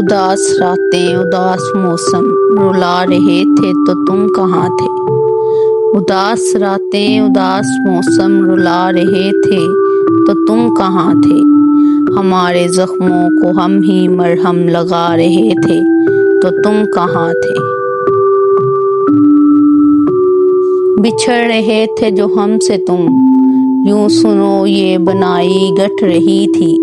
उदास रातें उदास मौसम रुला रहे थे तो तुम कहाँ थे। उदास रातें उदास मौसम रुला रहे थे तो तुम कहाँ थे। हमारे जख्मों को हम ही मरहम लगा रहे थे तो तुम कहाँ थे। बिछड़ रहे थे जो हमसे तुम, यूं सुनो ये बनाई गठ रही थी।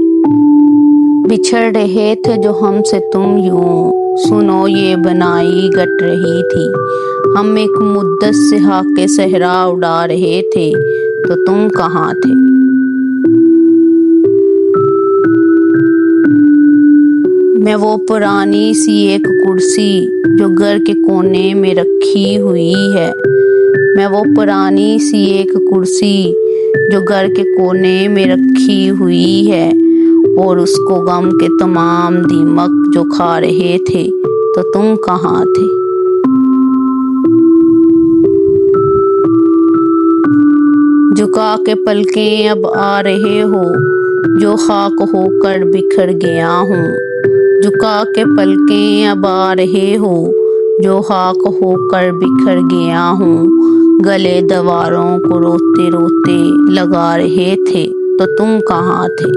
बिछड़ रहे थे जो हमसे तुम, यूं सुनो ये बनाई गट रही थी। हम एक मुद्दत से हाके सहरा उड़ा रहे थे तो तुम कहाँ थे। मैं वो पुरानी सी एक कुर्सी जो घर के कोने में रखी हुई है। मैं वो पुरानी सी एक कुर्सी जो घर के कोने में रखी हुई है, और उसको गम के तमाम दीमक जो खा रहे थे तो तुम कहाँ थे। झुका के पलकें अब आ रहे हो जो खाक होकर बिखर गया हूँ। झुका के पलकें अब आ रहे हो जो खाक होकर बिखर गया हूँ। गले दीवारों को रोते रोते लगा रहे थे तो तुम कहाँ थे।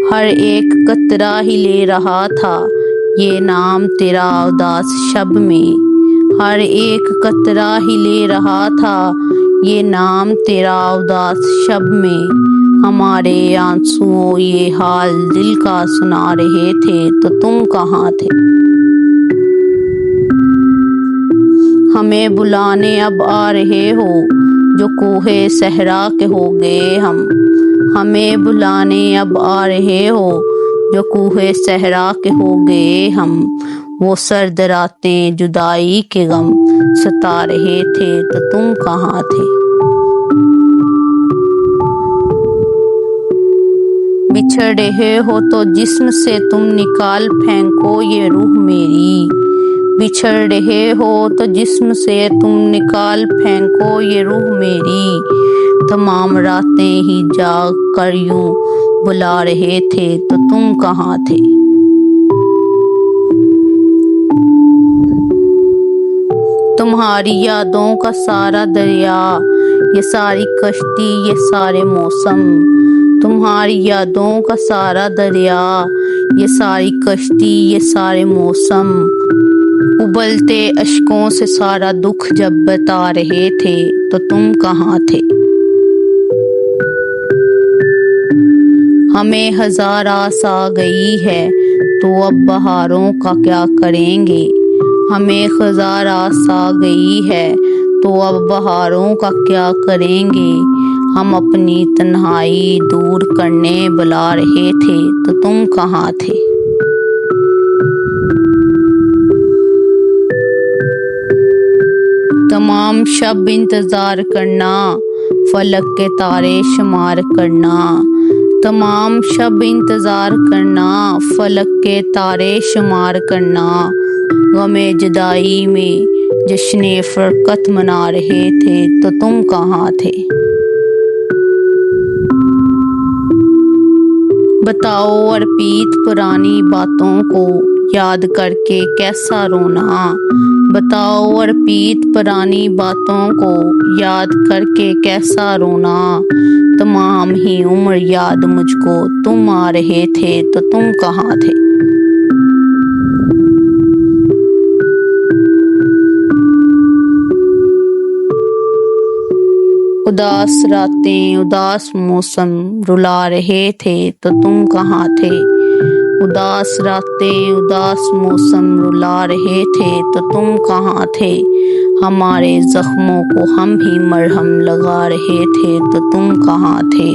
हर एक कतरा ही ले रहा था ये नाम तेरा उदास शब में। हर एक कतरा ही ले रहा था ये नाम तेरा उदास शब में। हमारे आंसुओं ये हाल दिल का सुना रहे थे तो तुम कहाँ थे। हमें बुलाने अब आ रहे हो जो कोहे सहरा के हो गए हम। हमें बुलाने अब आ रहे हो जो कोहे सहरा के हो गए हम। वो सर्द रातें जुदाई के गम सता रहे थे तो तुम कहाँ थे। बिछड़ रहे हो तो जिस्म से तुम निकाल फेंको ये रूह मेरी। बिछड़ रहे हो तो जिस्म से तुम निकाल फेंको ये रूह मेरी। तमाम रातें ही जाग कर यूं बुला रहे थे तो तुम कहाँ थे। तुम्हारी यादों का सारा दरिया, ये सारी कश्ती, ये सारे मौसम। तुम्हारी यादों का सारा दरिया, ये सारी कश्ती, ये सारे मौसम। उबलते अश्कों से सारा दुख जब बता रहे थे तो तुम कहाँ थे। हमें हजार आस आ गई है तो अब बहारों का क्या करेंगे। हमें हजार आस आ गई है तो अब बहारों का क्या करेंगे। हम अपनी तन्हाई दूर करने बुला रहे थे तो तुम कहाँ थे। तमाम शब इंतजार करना, फलक के तारे शुमार करना। तमाम शब इंतजार करना, फलक के तारे शुमार करना। गमे जुदाई में जश्ने फरकत मना रहे थे तो तुम कहाँ थे। बताओ अर्पित पुरानी बातों को याद करके कैसा रोना। बताओ अर्पित पुरानी बातों को याद करके कैसा रोना। तमाम ही उम्र याद मुझको तुम आ रहे थे तो तुम कहाँ थे। उदास रातें उदास मौसम रुला रहे थे तो तुम कहाँ थे। उदास रातें उदास मौसम रुला रहे थे तो तुम कहाँ थे। हमारे जख्मों को हम ही मरहम लगा रहे थे तो तुम कहाँ थे।